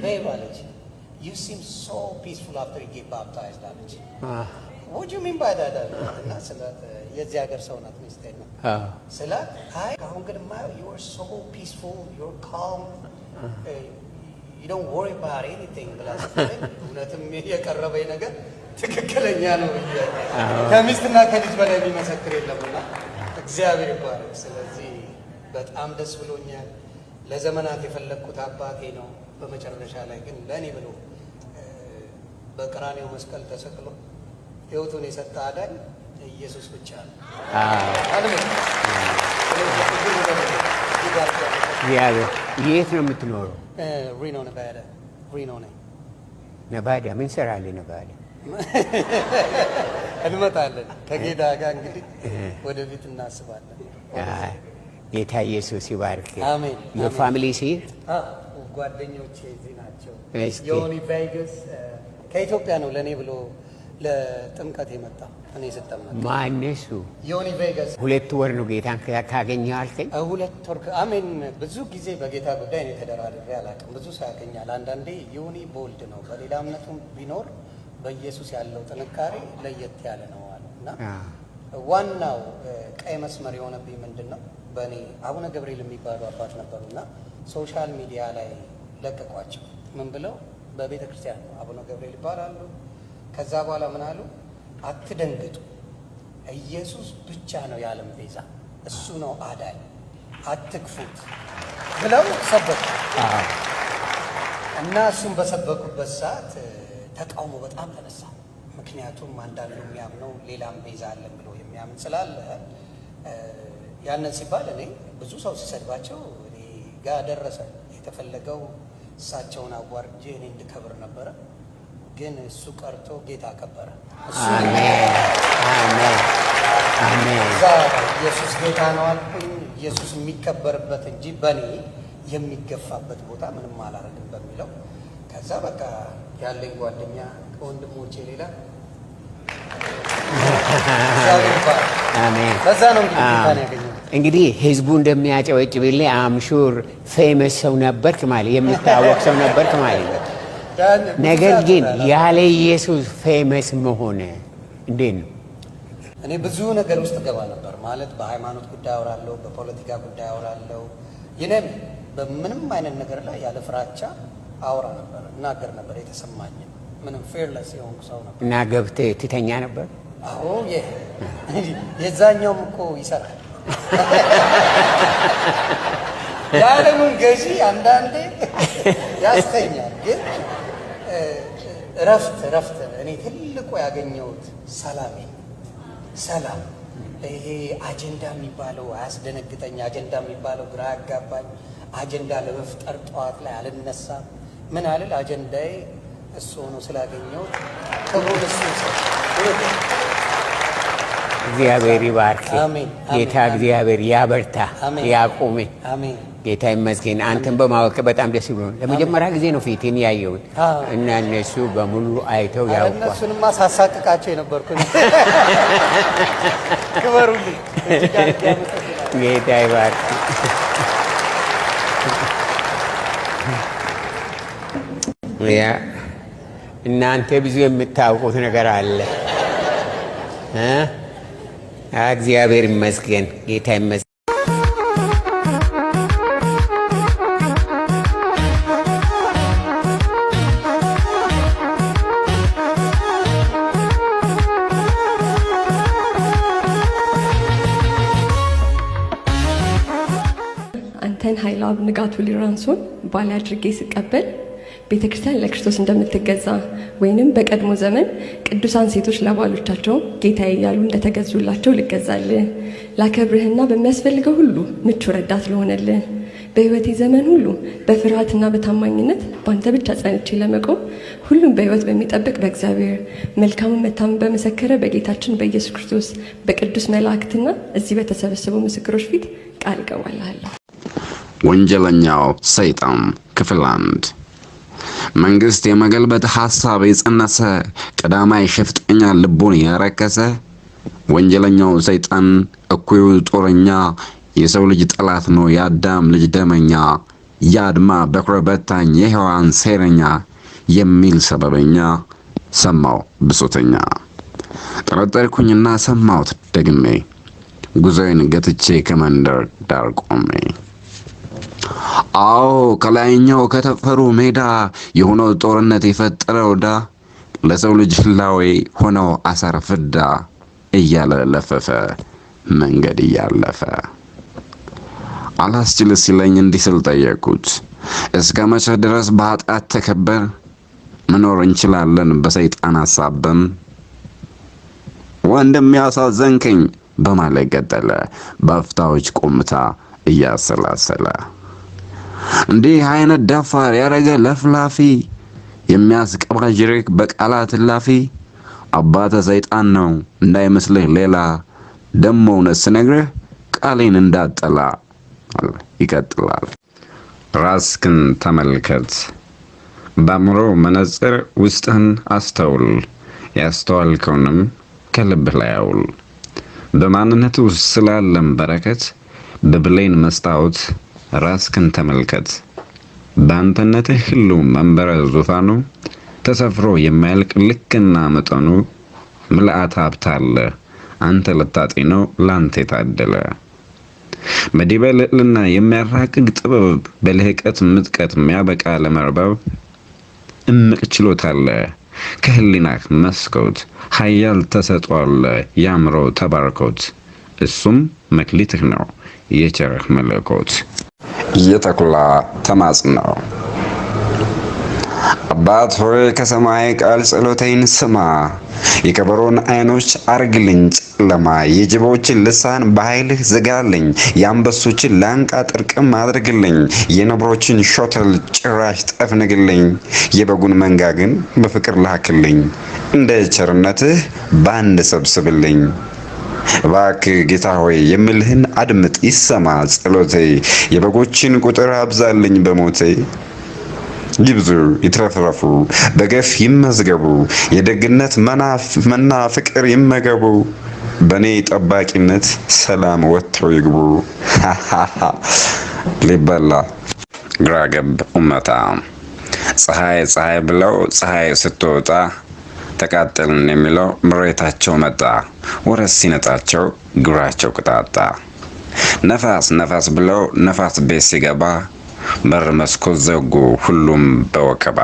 Speaker 15: ቤብ አለች you seem so peaceful after you get baptized አለች። what do you mean by that እና ስላት የዚህ ሀገር ሰው ናት ሚስቴ ነው ስላት አይ አሁን ግን you are so peaceful, you're calm, you don't worry about anything ብላ ስትለኝ እውነትም የቀረበኝ ነገር ትክክለኛ ነው ብዬ ከሚስትና ከልጅ በላይ የሚመሰክር የለምና እግዚአብሔር ይባረክ። ስለዚህ በጣም ደስ ብሎኛል። ለዘመናት የፈለግኩት አባቴ ነው። በመጨረሻ ላይ ግን ለእኔ ብሎ በቀራኔው መስቀል ተሰቅሎ ሕይወቱን የሰጠ አዳኝ ኢየሱስ ብቻ ነው።
Speaker 14: የት ነው የምትኖረው?
Speaker 15: ሪኖ ነቫዳ። ሪኖ ነኝ።
Speaker 14: ነቫዳ ምን ሰራለህ? ነቫዳ
Speaker 15: እንመጣለን ከጌታ ጋር እንግዲህ ወደፊት እናስባለን።
Speaker 14: ጌታ ኢየሱስ ይባርክ።
Speaker 15: አሜን።
Speaker 14: የፋሚሊ ሲር
Speaker 15: ጓደኞቼ እዚህ ናቸው። ዮኒ ቬጋስ ከኢትዮጵያ ነው ለእኔ ብሎ ለጥምቀት የመጣ እኔ ስጠመቅ።
Speaker 14: ማነው እሱ?
Speaker 15: ዮኒ ቬጋስ
Speaker 14: 2 ወር ነው ጌታን ካገኘህ አልከኝ?
Speaker 15: 2 ወር። አሜን። ብዙ ጊዜ በጌታ ጉዳይ እኔ ተደራድሬ አላውቅም። ብዙ ሰው ያገኛል። አንዳንዴ ዮኒ ቦልድ ነው። በሌላ እምነቱም ቢኖር በኢየሱስ ያለው ጥንካሬ ለየት ያለ ነው አለ እና ዋናው ቀይ መስመር የሆነብኝ ምንድን ነው? በእኔ አቡነ ገብርኤል የሚባሉ አባት ነበሩና ሶሻል ሚዲያ ላይ ለቀቋቸው። ምን ብለው? በቤተ ክርስቲያን ነው አቡነ ገብርኤል ይባላሉ። ከዛ በኋላ ምን አሉ? አትደንግጡ፣ ኢየሱስ ብቻ ነው የዓለም ቤዛ፣ እሱ ነው አዳኝ፣ አትክፉት ብለው ሰበኩ እና እሱም በሰበኩበት ሰዓት ተቃውሞ በጣም ተነሳ። ምክንያቱም አንዳንዱ የሚያምነው ሌላም ቤዛ አለን ብሎ የሚያምን ስላለ ያንን ሲባል እኔ ብዙ ሰው ሲሰድባቸው እኔ ጋር ደረሰ። የተፈለገው እሳቸውን አዋርጄ እኔ እንድከብር ነበረ፣ ግን እሱ ቀርቶ ጌታ ከበረ። እዛ ኢየሱስ ጌታ ነው አልኩኝ። ኢየሱስ የሚከበርበት እንጂ በእኔ የሚገፋበት ቦታ ምንም አላረግም በሚለው ከዛ በቃ ያለኝ ጓደኛ ከወንድሞቼ ሌላ በዛ ነው
Speaker 14: እንግዲህ ህዝቡ እንደሚያጨበጭብልህ አምሹር ፌመስ ሰው ነበርክ ማለት የሚታወቅ ሰው ነበርክ ማለት ነው። ነገር ግን ያለ ኢየሱስ ፌመስ መሆን እንዴት ነው?
Speaker 15: እኔ ብዙ ነገር ውስጥ ገባ ነበር ማለት በሃይማኖት ጉዳይ አወራለሁ፣ በፖለቲካ ጉዳይ አወራለሁ፣ ይነም በምንም አይነት ነገር ላይ ያለ ፍራቻ አወራ ነበር፣ እናገር ነበር የተሰማኝ ምንም ፌርለስ የሆንኩ ሰው ነበር።
Speaker 14: እና ገብተህ ትተኛ ነበር?
Speaker 15: አዎ የዛኛውም እኮ ይሰራል። የዓለሙን ገዢ አንዳንዴ ያስተኛል። ግን እረፍት እኔ ትልቁ ያገኘሁት ሰላም። ይሄ አጀንዳ የሚባለው አያስደነግጠኝ። አጀንዳ የሚባለው ግራ ያጋባኝ። አጀንዳ ለመፍጠር ጠዋት ላይ አልነሳም። ምን አልል አጀንዳዬ እሱ ሆኖ ስላገኘሁት ክብሩን እሱ
Speaker 14: እግዚአብሔር ይባርክ። ጌታ እግዚአብሔር ያበርታ ያቁም። ጌታ ይመስገን። አንተን በማወቅ በጣም ደስ ብሎኛል። ለመጀመሪያ ጊዜ ነው ፊትን ያየሁት እና እነሱ በሙሉ አይተው ያውቋል።
Speaker 15: እነሱንማ ሳሳቅቃቸው የነበርኩ። ክበሩልኝ።
Speaker 14: ጌታ ይባርክ። ያ እናንተ ብዙ የምታውቁት ነገር አለ። እግዚአብሔር ይመስገን። ጌታ ይመስገን።
Speaker 16: አንተን ኃይለአብ ንጋቱ ሊራንሶን ባለ አድርጌ ስቀበል ቤተክርስቲያን ለክርስቶስ እንደምትገዛ ወይንም በቀድሞ ዘመን ቅዱሳን ሴቶች ለባሎቻቸው ጌታዬ እያሉ እንደተገዙላቸው ልገዛልህ፣ ላከብርህና በሚያስፈልገው ሁሉ ምቹ ረዳት ለሆነልህ በህይወቴ ዘመን ሁሉ በፍርሃትና በታማኝነት በአንተ ብቻ ጸንቼ ለመቆም ሁሉም በህይወት በሚጠብቅ በእግዚአብሔር መልካሙን መታመን በመሰከረ በጌታችን በኢየሱስ ክርስቶስ በቅዱስ መላእክትና እዚህ በተሰበሰቡ ምስክሮች ፊት ቃል እገባልሃለሁ።
Speaker 17: ወንጀለኛው ሰይጣን ክፍል 1 መንግስት የመገልበጥ ሐሳብ የጸነሰ ቀዳማይ ሸፍጠኛ ልቦን ያረከሰ ወንጀለኛው ሰይጣን እኩዩ ጦረኛ የሰው ልጅ ጠላት ነው የአዳም ልጅ ደመኛ ያድማ በኩረ በታኝ የሔዋን ሴረኛ የሚል ሰበበኛ ሰማው ብሶተኛ ጠረጠርኩኝና ሰማሁት ደግሜ ጉዞዬን ገትቼ ከመንደር ዳር ቆሜ አዎ ከላይኛው ከተፈሩ ሜዳ የሆነው ጦርነት የፈጠረው ዳ ለሰው ልጅ ህላዌ ሆነው አሳር ፍዳ እያለ ለፈፈ መንገድ እያለፈ አላስችል ሲለኝ እንዲህ ስል ጠየቁት እስከ መቼ ድረስ በኃጢአት ተከበን መኖር እንችላለን በሰይጣን ሐሳብን ወንድም ያሳዘንከኝ በማለት ቀጠለ በአፍታዎች ቆምታ እያሰላሰለ እንዲህ አይነት ደፋር ያረገ ለፍላፊ የሚያስቀባጅርክ በቃላት ላፊ አባተ ሰይጣን ነው እንዳይመስልህ ሌላ ደሞ ነው ስነግርህ ቃሌን እንዳጠላ ይቀጥላል። ራስክን ተመልከት በአእምሮ መነጽር ውስጥህን አስተውል ያስተዋልከውንም ከልብህ ላይ አውል በማንነቱ ስላለም በረከት በብሌን መስታወት ራስክን ተመልከት በአንተነትህ ሁሉ መንበረ ዙፋኑ ተሰፍሮ የማያልቅ ልክና መጠኑ ምልአት ሀብት አለ አንተ ልታጤነው ላንተ የታደለ በዲበ ልዕልና የሚያራቅቅ ጥበብ በልህቀት ምጥቀት የሚያበቃ ለመርበብ እምቅ ችሎታ አለ ከህሊናህ መስኮት ኃያል ተሰጥኦ አለ ያምሮ ተባርኮት እሱም መክሊትህ ነው የቸርህ መለኮት የተኩላ ተማጽነው አባት ሆይ ከሰማይ ቃል ጸሎቴን ስማ የከበሮን አይኖች አርግልኝ ጨለማ የጅቦችን ልሳን በኃይልህ ዝጋልኝ የአንበሶችን ላንቃ ጥርቅም አድርግልኝ የነብሮችን ሾተል ጭራሽ ጠፍንግልኝ የበጉን መንጋ ግን በፍቅር ላክልኝ እንደ ቸርነትህ ባንድ ሰብስብልኝ እባክህ ጌታ ሆይ የምልህን አድምጥ ይሰማ ጸሎቴ የበጎችን ቁጥር አብዛልኝ በሞቴ ይብዙ ይትረፍረፉ በገፍ ይመዝገቡ የደግነት መና ፍቅር ይመገቡ በኔ ጠባቂነት ሰላም ወጥተው ይግቡ ሊበላ ግራገብ ኡመታ ፀሐይ ብለው ፀሐይ ስትወጣ ተቃጠልን የሚለው ምሬታቸው መጣ ወረስ ሲነጣቸው ግራቸው ቅጣጣ ነፋስ ብለው ነፋስ ቤት ሲገባ በር መስኮት ዘጉ ሁሉም በወከባ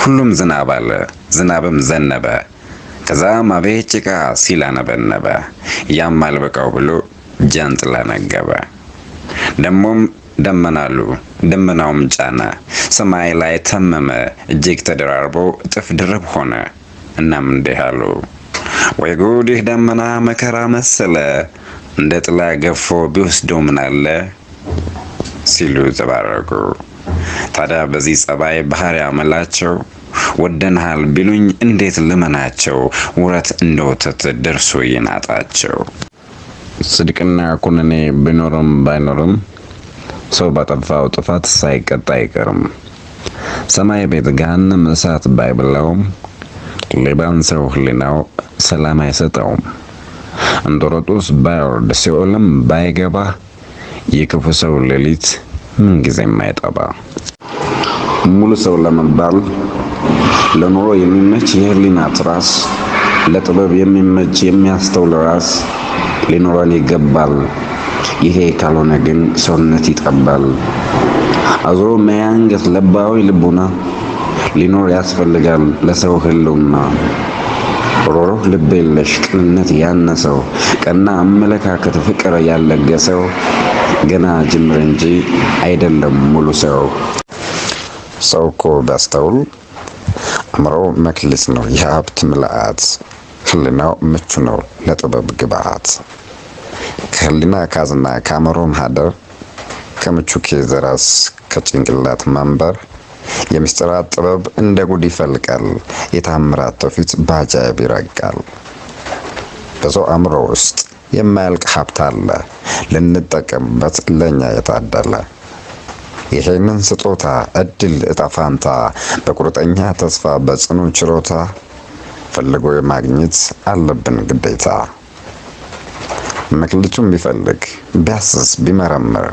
Speaker 17: ሁሉም ዝናብ አለ፣ ዝናብም ዘነበ። ከዛም አቤት ጭቃ ሲል አነበነበ። ያም አልበቃው ብሎ ጃንጥላ ነገበ። ደሞም ደመናሉ፣ ደመናውም ጫነ፣ ሰማይ ላይ ተመመ፣ እጅግ ተደራርቦ እጥፍ ድርብ ሆነ። እናም እንዲህ አሉ፣ ወይ ጉድ ይህ ደመና መከራ መሰለ፣ እንደ ጥላ ገፎ ቢወስደው ምን አለ ሲሉ ተባረኩ። ታዲያ በዚህ ጸባይ ባህሪ አመላቸው ወደንሃል ቢሉኝ እንዴት ልመናቸው? ውረት እንደ ወተት ደርሶ ይናጣቸው። ጽድቅና ኩነኔ ቢኖርም ባይኖርም ሰው ባጠፋው ጥፋት ሳይቀጣ አይቀርም። ሰማይ ቤት ገሃነም እሳት ባይበላውም ሌባን ሰው ህሊናው ሰላም አይሰጠውም። እንጦሮጦስ ባይወርድ ሲኦልም ባይገባ የክፉ ሰው ሌሊት ምንጊዜም አይጠባ። ሙሉ ሰው ለመባል ለኑሮ የሚመች የህሊና ትራስ፣ ለጥበብ የሚመች የሚያስተውል ራስ ሊኖረን ይገባል። ይሄ ካልሆነ ግን ሰውነት ይጠባል። አዝሮ መያንገት ለባዊ ልቡና ሊኖር ያስፈልጋል ለሰው ህልውና። ሮሮህ ልብ የለሽ ቅንነት ያነሰው ቀና አመለካከት ፍቅር ያለገሰው ገና ጅምር እንጂ አይደለም ሙሉ ሰው። ሰው እኮ ቢያስተውል አእምሮ መክሊት ነው የሀብት ምልአት፣ ህሊናው ምቹ ነው ለጥበብ ግብአት። ከህሊና ካዝና ከአእምሮ ማህደር ከምቹ ኬዝ ራስ ከጭንቅላት መንበር የምስጢራት ጥበብ እንደ ጉድ ይፈልቃል፣ የታምራት ትውፊት በአጃይብ ይረጋል። በሰው አእምሮ ውስጥ የማያልቅ ሀብት አለ፣ ልንጠቀምበት ለኛ የታደለ። ይሄንን ስጦታ እድል እጣ ፋንታ በቁርጠኛ ተስፋ በጽኑ ችሎታ ፈልጎ የማግኘት አለብን ግዴታ። መክሊቱን ቢፈልግ ቢያስስ ቢመረምር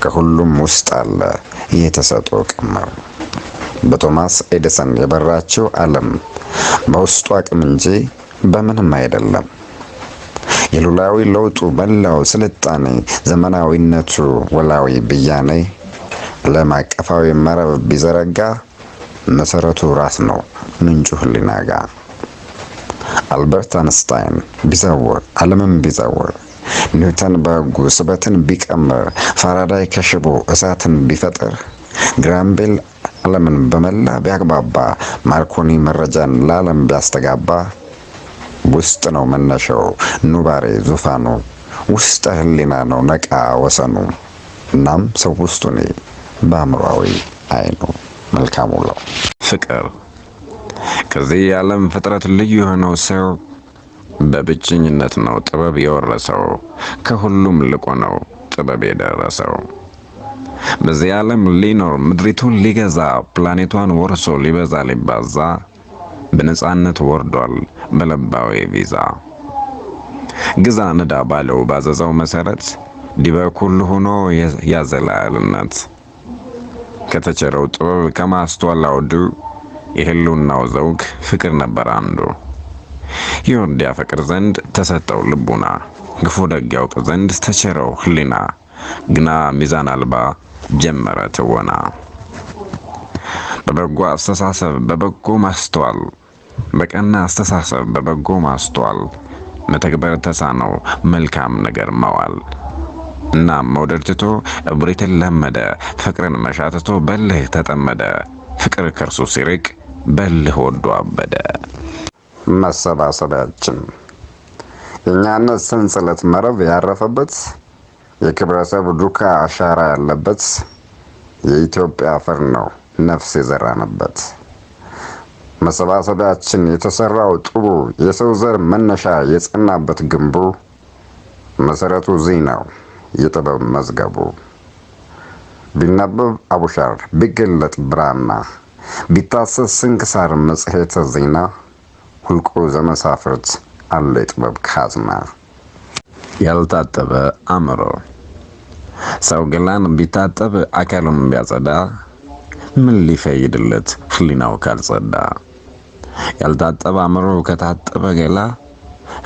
Speaker 17: ከሁሉም ውስጥ አለ የተሰጦ ቅምር። በቶማስ ኤዲሰን የበራችው ዓለም በውስጡ አቅም እንጂ በምንም አይደለም። የሉላዊ ለውጡ መላው ስልጣኔ ዘመናዊነቱ ወላዊ ብያኔ ዓለም አቀፋዊ መረብ ቢዘረጋ መሰረቱ ራስ ነው ምንጩ ህሊና ጋር። አልበርት አንስታይን ቢዘውር ዓለምን ቢዘውር፣ ኒውተን በህጉ ስበትን ቢቀምር፣ ፋራዳይ ከሽቦ እሳትን ቢፈጥር፣ ግራምቤል ዓለምን በመላ ቢያግባባ፣ ማርኮኒ መረጃን ለዓለም ቢያስተጋባ ውስጥ ነው መነሻው ኑባሬ ዙፋኑ፣ ውስጥ ህሊና ነው ነቃ ወሰኑ። እናም ሰው ውስጡ ነው በአእምሯዊ አይኑ። መልካም ውሎ። ፍቅር ከዚህ የዓለም ፍጥረት ልዩ የሆነው ሰው በብቸኝነት ነው ጥበብ የወረሰው፣ ከሁሉም ልቆ ነው ጥበብ የደረሰው። በዚህ ዓለም ሊኖር ምድሪቱን ሊገዛ ፕላኔቷን ወርሶ ሊበዛ ሊባዛ በነጻነት ወርዷል በለባዊ ቪዛ። ግዛ ንዳ ባለው ባዘዘው መሰረት ዲበ ኩሉ ሆኖ ያዘላልነት ከተቸረው ጥበብ ከማስተዋል አውዱ የህልውናው ዘውግ ፍቅር ነበር አንዱ። ይወድ ያፈቅር ዘንድ ተሰጠው ልቡና፣ ግፉ ደግ ያውቅ ዘንድ ተቸረው ህሊና። ግና ሚዛን አልባ ጀመረ ትወና። በበጎ አስተሳሰብ በበጎ ማስተዋል፣ በቀና አስተሳሰብ በበጎ ማስተዋል መተግበር ተሳነው መልካም ነገር መዋል። እና መውደድ ትቶ እብሪትን ለመደ፣ ፍቅርን መሻትቶ በልህ ተጠመደ። ፍቅር ከርሱ ሲርቅ በልህ ወዶ አበደ። መሰባሰቢያችን የእኛነት ሰንሰለት መረብ ያረፈበት፣ የክብረሰብ ዱካ አሻራ ያለበት የኢትዮጵያ አፈር ነው ነፍስ የዘራንበት። መሰባሰቢያችን የተሰራው ጡቡ የሰው ዘር መነሻ የጸናበት ግንቡ፣ መሰረቱ ዚህ ነው የጥበብ መዝገቡ። ቢነበብ አቡሻር ቢገለጥ ብራና፣ ቢታሰስ ስንክሳር መጽሔተ ዜና፣ ሁልቆ ዘመሳፍርት አለ የጥበብ ካዝና። ያልታጠበ አእምሮ ሰው ገላን ቢታጠብ አካሉን ቢያጸዳ፣ ምን ሊፈይድለት ህሊናው ካልጸዳ? ያልታጠበ አእምሮ ከታጠበ ገላ፣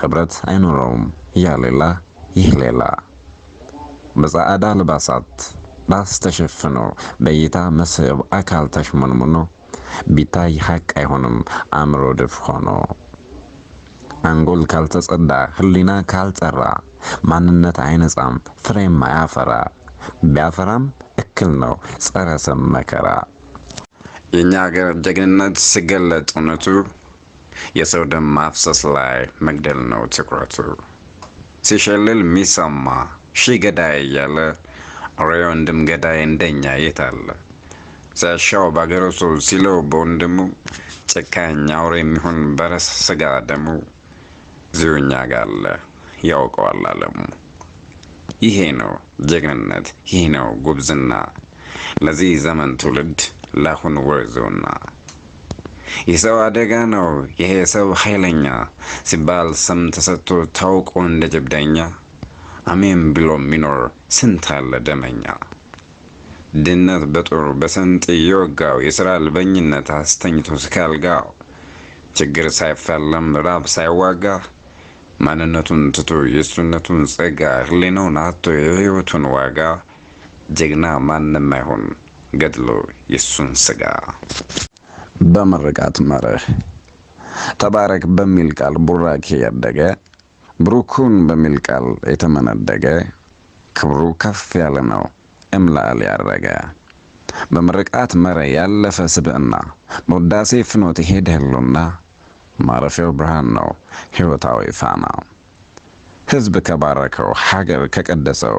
Speaker 17: ህብረት አይኖረውም ያ ሌላ ይህ ሌላ። በጻዕዳ ልባሳት ባስ ተሸፍኖ በእይታ መስህብ አካል ተሽሞንሙኖ ቢታይ ሐቅ አይሆንም አእምሮ ድፍ ሆኖ። አንጎል ካልተጸዳ ህሊና ካልጠራ ማንነት አይነጻም ፍሬም አያፈራ። ቢያፈራም እክል ነው ጸረ ሰም መከራ። የኛ ሀገር ጀግንነት ሲገለጥ እውነቱ የሰው ደም ማፍሰስ ላይ መግደል ነው ትኩረቱ። ሲሸልል ሚሰማ ሺህ ገዳይ እያለ አሬ ወንድም ገዳይ እንደኛ የት አለ? ሲያሻው ባገሩ ሰው ሲለው በወንድሙ ጨካኝ አውሬ የሚሆን በረስ ስጋ ደሙ ዚውኛ ጋለ ያውቀዋል አለሙ። ይሄ ነው ጀግንነት፣ ይሄ ነው ጉብዝና ለዚህ ዘመን ትውልድ ላሁን ወርዞና። የሰው አደጋ ነው ይሄ ሰው ኃይለኛ ሲባል ስም ተሰጥቶ ታውቆ እንደ ጀብደኛ አሜን ብሎ የሚኖር ስንት አለ ደመኛ። ድነት በጦር በስንጥ የወጋው የሥራ አልበኝነት አስተኝቶ ስካልጋው ችግር ሳይፋለም ራብ ሳይዋጋ ማንነቱን ትቶ የሱነቱን ጸጋ ህሊናውን አጥቶ የህይወቱን ዋጋ ጀግና ማንም አይሆን ገድሎ የሱን ስጋ። በመርቃት መርህ ተባረክ በሚል ቃል ቡራኬ ያደገ ብሩኩን በሚል ቃል የተመነደገ ክብሩ ከፍ ያለ ነው እምላል ያረገ። በመርቃት መርህ ያለፈ ስብዕና በውዳሴ ፍኖት ይሄዳሉና ማረፊያው ብርሃን ነው ህይወታዊ ፋና። ህዝብ ከባረከው ሀገር ከቀደሰው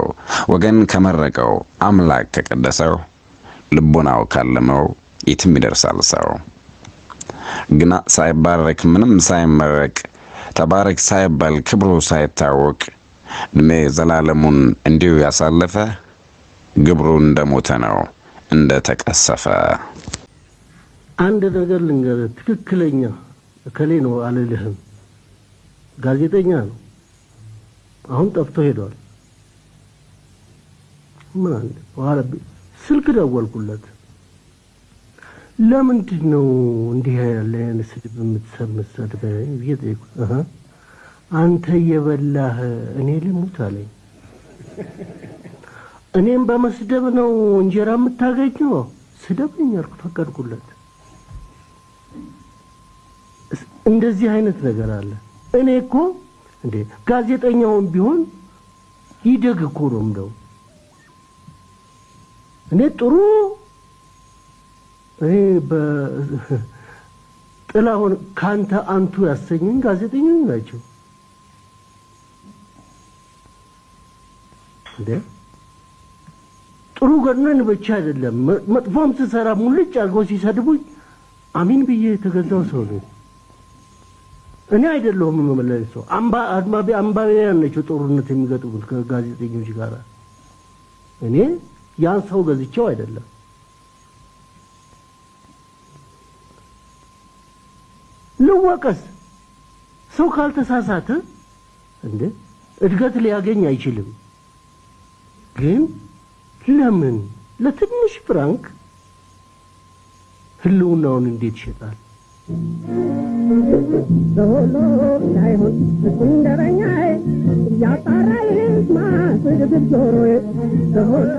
Speaker 17: ወገን ከመረቀው አምላክ ከቀደሰው ልቦናው ካለመው የትም ይደርሳል ሰው። ግና ሳይባረክ ምንም ሳይመረቅ ተባረክ ሳይባል ክብሩ ሳይታወቅ እድሜ ዘላለሙን እንዲሁ ያሳለፈ ግብሩ እንደሞተ ነው እንደተቀሰፈ።
Speaker 18: አንድ ነገር ልንገርህ፣ ትክክለኛ እከሌ ነው አልልህም። ጋዜጠኛ ነው፣ አሁን ጠፍቶ ሄዷል። ምን አለ በኋላ ስልክ ደወልኩለት። ለምንድን ነው እንዲህ ያለ ስድብ የምትሰድበኝ ብዬ ጠየቅኩት። አንተ የበላህ እኔ ልሙት አለኝ። እኔም በመስደብ ነው እንጀራ የምታገኘው? ስደብኝ አልኩ፣ ፈቀድኩለት። እንደዚህ አይነት ነገር አለ። እኔ እኮ እንዴ ጋዜጠኛውን ቢሆን ይደግ እኮ ነው እንደው እኔ ጥሩ በጥላሁን ካንተ አንቱ ያሰኘኝ ጋዜጠኞች ናቸው እንዴ። ጥሩ ገነን ብቻ አይደለም መጥፎም ሲሰራ ሙልጭ አድርገው ሲሰድቡኝ አሚን ብዬ የተገዛው ሰው ነኝ። እኔ አይደለሁም የምመለሰው አንባቢያን ናቸው ጦርነት የሚገጥሙት ከጋዜጠኞች ጋር። እኔ ያን ሰው ገዝቼው አይደለም። ልወቀስ ሰው ካልተሳሳተ እንዴ እድገት ሊያገኝ አይችልም። ግን ለምን ለትንሽ ፍራንክ ህልውናውን እንዴት ይሸጣል? ዶሎ ላይሆን እንደረኛዬ ያጣራይስ ማስደብ ጆሮዬ ዶሎ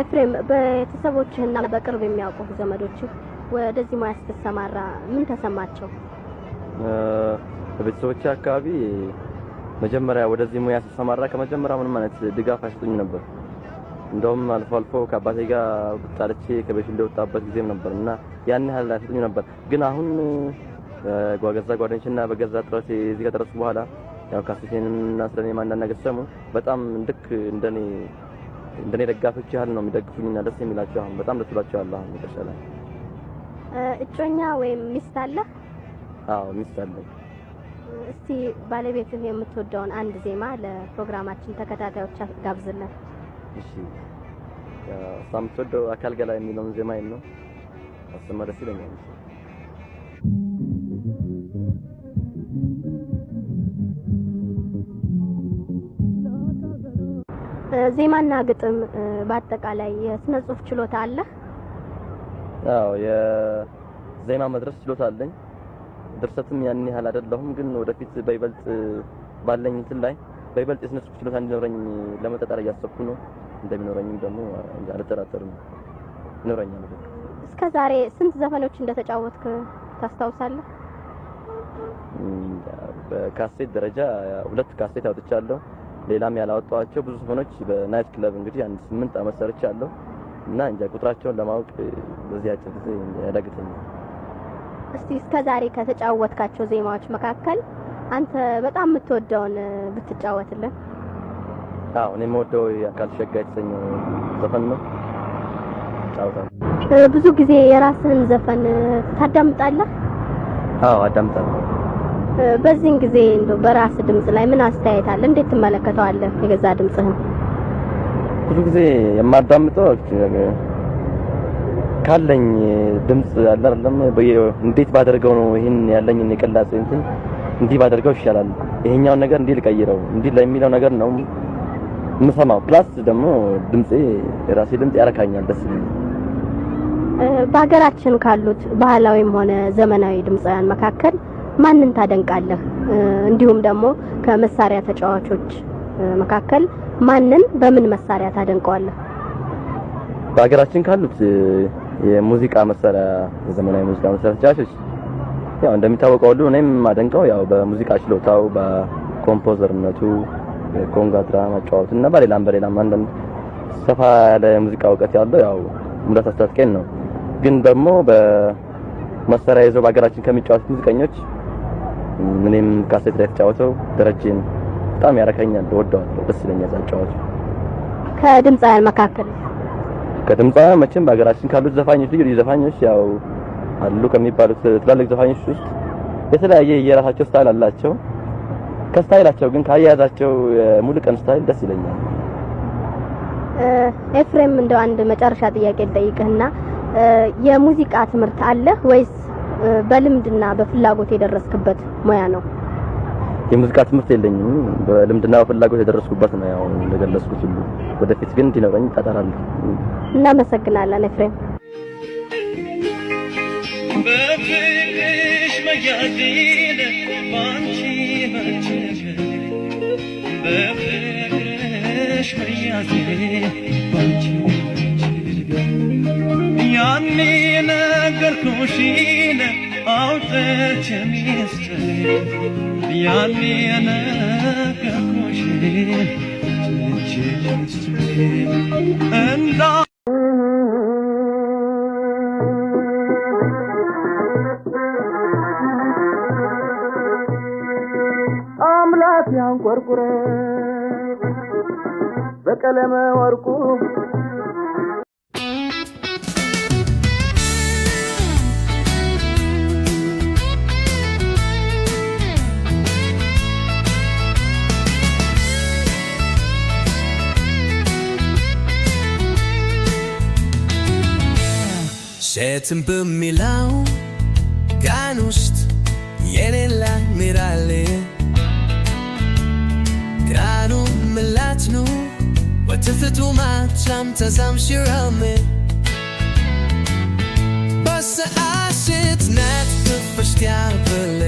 Speaker 19: ኤፍሬም በተሰቦችህና በቅርብ የሚያውቁ ዘመዶች ወደዚህ ሙያ ስትሰማራ ምን ተሰማቸው?
Speaker 20: በቤተሰቦቼ አካባቢ መጀመሪያ ወደዚህ ሙያ ስትሰማራ ከመጀመሪያ ምንም አይነት ድጋፍ አይሰጡኝ ነበር። እንደውም አልፎ አልፎ ከአባቴ ጋር ቁጣልቼ ከቤት እንደወጣበት ጊዜም ነበር እና ያን ያህል አይሰጡኝ ነበር። ግን አሁን በገዛ ጓደኞችና በገዛ ጥረቴ እዚህ ከደረስኩ በኋላ ያው ካሴቴንና ስለኔ ማንዳንድ ነገር ሰሙ በጣም ልክ እንደኔ ደጋፊዎች ያህል ነው የሚደግፉኝና ደስ የሚላቸው። አሁን በጣም ደስ ብሏቸዋል። አሁን ተሻለ።
Speaker 19: እጮኛ ወይም ሚስት አለ?
Speaker 20: አዎ ሚስት አለኝ።
Speaker 19: እስቲ ባለቤትህ የምትወደውን አንድ ዜማ ለፕሮግራማችን ተከታታዮች ጋብዝልን።
Speaker 20: እሺ እሷ የምትወደው አካል ገላ የሚለውን ዜማ ነው አሰማ ደስ ይለኛል።
Speaker 19: ዜማና ግጥም በአጠቃላይ የስነ ጽሁፍ ችሎታ አለ?
Speaker 20: አዎ የዜማ መድረስ ችሎታ አለኝ። ድርሰትም ያን ያህል አይደለሁም፣ ግን ወደፊት በይበልጥ ባለኝ እንትን ላይ በይበልጥ የስነ ጽሁፍ ችሎታ እንዲኖረኝ ለመጣጣር እያሰብኩ ነው። እንደሚኖረኝም ደግሞ አልጠራጠርም ይኖረኛል።
Speaker 19: እስከ ዛሬ ስንት ዘፈኖች እንደተጫወትክ ታስታውሳለህ?
Speaker 20: በካሴት ደረጃ 2 ካሴት አውጥቻለሁ። ሌላም ያላወጣኋቸው ብዙ ዘፈኖች በናይት ክለብ እንግዲህ 8 አመት ሰርቻለሁ እና እንጃ ቁጥራቸውን ለማወቅ በዚህ አጭር ጊዜ ያዳግተኛል።
Speaker 19: እስቲ እስከ ዛሬ ከተጫወትካቸው ዜማዎች መካከል አንተ በጣም የምትወደውን ብትጫወትልን?
Speaker 20: አዎ እኔ የምወደው የአካል ሸጋ የተሰኘው ዘፈን ነው። ጫውታለሁ።
Speaker 19: ብዙ ጊዜ የራስህን ዘፈን ታዳምጣለህ?
Speaker 20: አዎ አዳምጣለሁ።
Speaker 19: በዚህን ጊዜ እንደው በራስ ድምጽ ላይ ምን አስተያየት አለ? እንዴት ትመለከተዋለህ የገዛ ድምጽህን?
Speaker 20: ብዙ ጊዜ የማዳምጠው ካለኝ ድምጽ አለ አይደለም እንዴት ባደርገው ነው ይሄን ያለኝን የቀላጽ እንትን እንዲህ ባደርገው ይሻላል፣ ይሄኛው ነገር እንዲህ ልቀይረው እንዲህ ለሚለው ነገር ነው የምሰማው። ፕላስ ደግሞ ድምጼ የራሴ ድምጽ ያረካኛል፣ ደስ ይላል።
Speaker 19: በሀገራችን ካሉት ባህላዊም ሆነ ዘመናዊ ድምጻውያን መካከል ማንን ታደንቃለህ? እንዲሁም ደግሞ ከመሳሪያ ተጫዋቾች መካከል ማንን በምን መሳሪያ ታደንቀዋለህ?
Speaker 20: በሀገራችን ካሉት የሙዚቃ መሳሪያ የዘመናዊ ሙዚቃ መሳሪያ ተጫዋቾች ያው እንደሚታወቀው ሁሉ እኔም ማደንቀው ያው በሙዚቃ ችሎታው በኮምፖዘርነቱ ኮንጋ ድራማ መጫወት እና በሌላም አንዳንድ ሰፋ ያለ ሙዚቃ እውቀት ያለው ያው ሙላት አስታጥቄን ነው። ግን ደግሞ በመሳሪያ ይዘው በሀገራችን ከሚጫወቱ ሙዚቀኞች እኔም ካሴት ላይ ተጫወተው ደረጀን በጣም ያረካኛል፣ እወደዋለሁ፣ ደስ ይለኛል አጫዋቹ።
Speaker 19: ከድምጻውያን መካከል
Speaker 20: መቼም በሀገራችን ካሉት ዘፋኞች ልዩ ዘፋኞች ያው አሉ ከሚባሉት ትላልቅ ዘፋኞች ውስጥ የተለያየ የራሳቸው ስታይል አላቸው። ከስታይላቸው ግን ካያያዛቸው ሙሉቀን ስታይል ደስ ይለኛል።
Speaker 19: ኤፍሬም እንደው አንድ መጨረሻ ጥያቄ ልጠይቅህና የሙዚቃ ትምህርት አለ ወይስ በልምድና በፍላጎት የደረስክበት ሙያ ነው?
Speaker 20: የሙዚቃ ትምህርት የለኝም፣ በልምድና በፍላጎት የደረስኩበት ነው። ያው እንደገለጽኩት ሁሉ ወደፊት ግን እንዲኖረኝ እጣጣራለሁ።
Speaker 19: እናመሰግናለን ኤፍሬም።
Speaker 4: በፍቅርሽ መያዜን ባንቺ በፍቅርሽ መያዜን ባንቺ ያኔ ነገርኩሽን አውጥቼ ሚስጥር ያኔ ነገርኩሽን አውጥቼ ሚስጥር እንዳ
Speaker 11: አምላክ ያንቆርቁረ በቀለመ ወርቁ
Speaker 4: ሴትን በሚለው ቀን ውስጥ የሌላ ሚራሌ ቀኑ ምላት ነው ወትፍቱ ማቻም ተዛምሽራሜ በሰአሽት ነት ትፍሽቲያርብል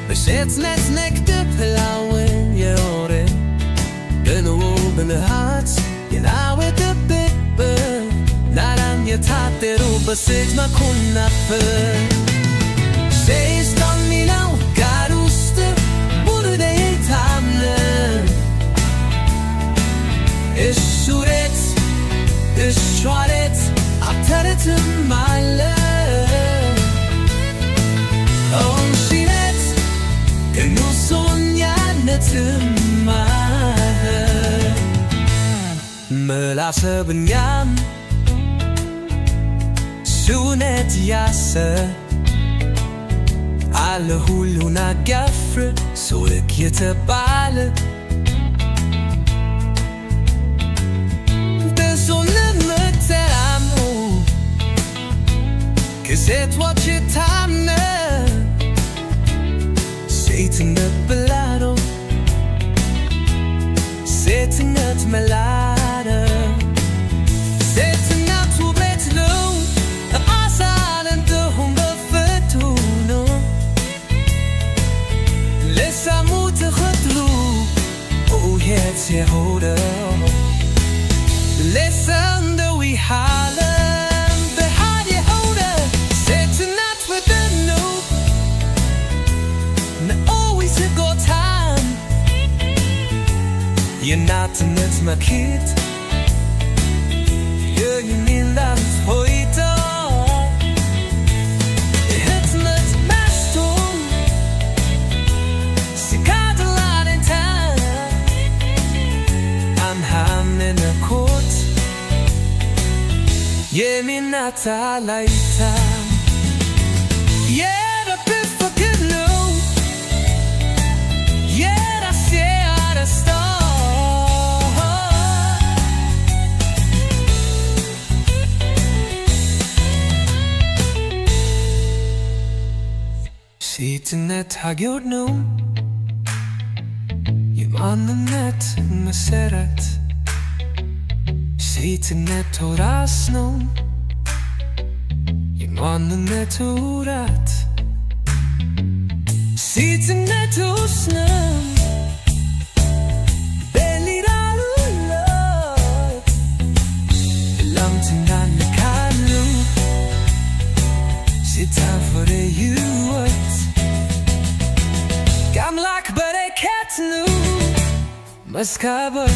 Speaker 4: በሴት ነት ነክድ ፕላውን የወሬ ብንው ሚስጥሩ በስጅ መኮናፈር ሴስታን ሚለው ጋር ውስጥ ሙሉደ ታምነ እሱሬት እሷሬት አብተረትም አለ ኦንሲነት ከኑሶኛነትም አለ መላሰብኛም ሱነት ያሰ አለ ሁሉን አጋፍር ሶልክ የተባለ ደሶልምተራሙ ከሴቶች ታምነ ሴትነት ብላዶ ሴትነት መላደ ሴትነት ውበት ነው አሳል እንደሁም በፍቱ ነው ለሳሙ ተኸትሉ ውሄት የሆደው ለሰንደው ይሃለም በሃድ የሆደ ሴትነት ወደን ነው ነኦዊስ ጎታም የናትነት መኪት የሚላስ ሆይቶ ህትመት መስቶም ሲካድላንታ አንሃምነኮት የሚናታ ላይታ የረብፈግሉ የራሴ አረስታ ሴትነት ሀገር ነው የማንነት መሰረት ሴትነት ራስ ነው የማንነት ውራት ሴትነት ውስጥ ነው በሊራሉለት ላምትናነካሉ ሲታፈረ ህይወት ከአምላክ በረከት ነው መስካበር